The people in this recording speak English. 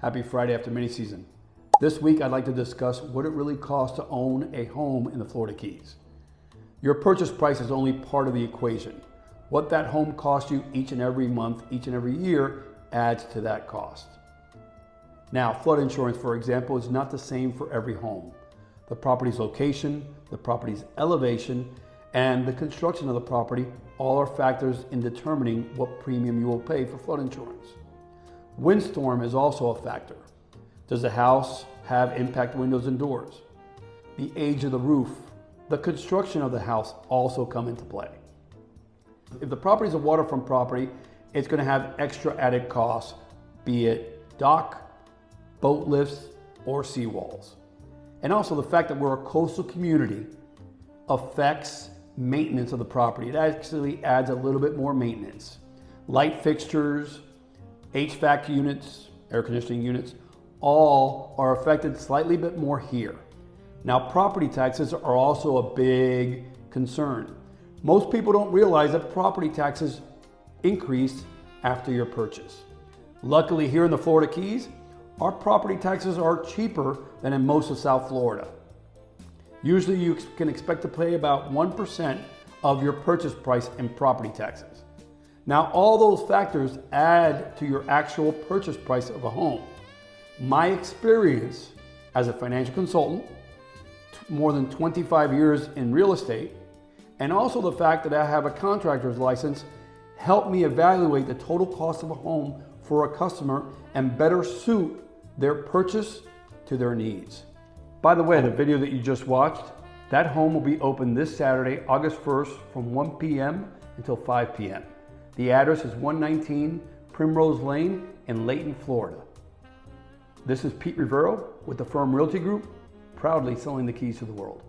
Happy Friday after mini season. This week I'd like to discuss what it really costs to own a home in the Florida Keys. Your purchase price is only part of the equation. What that home costs you each and every month, each and every year adds to that cost. Now, flood insurance, for example, is not the same for every home. The property's location, the property's elevation, and the construction of the property all are factors in determining what premium you will pay for flood insurance. Windstorm is also a factor. Does the house have impact windows and doors? The age of the roof, the construction of the house also come into play. If the property is a waterfront property, it's going to have extra added costs, be it dock, boat lifts, or seawalls. And also the fact that we're a coastal community affects maintenance of the property. It actually adds a little bit more maintenance. Light fixtures, HVAC units, air conditioning units, all are affected slightly bit more here. Now, property taxes are also a big concern. Most people don't realize that property taxes increase after your purchase. Luckily, here in the Florida Keys, our property taxes are cheaper than in most of South Florida. Usually you can expect to pay about 1% of your purchase price in property taxes. Now, all those factors add to your actual purchase price of a home. My experience as a financial consultant, more than 25 years in real estate, and also the fact that I have a contractor's license helped me evaluate the total cost of a home for a customer and better suit their purchase to their needs. By the way, the video that you just watched, that home will be open this Saturday, August 1st from 1 p.m. until 5 p.m. The address is 119 Primrose Lane in Layton, Florida. This is Pete Rivero with the Firm Realty Group, proudly selling the keys to the world.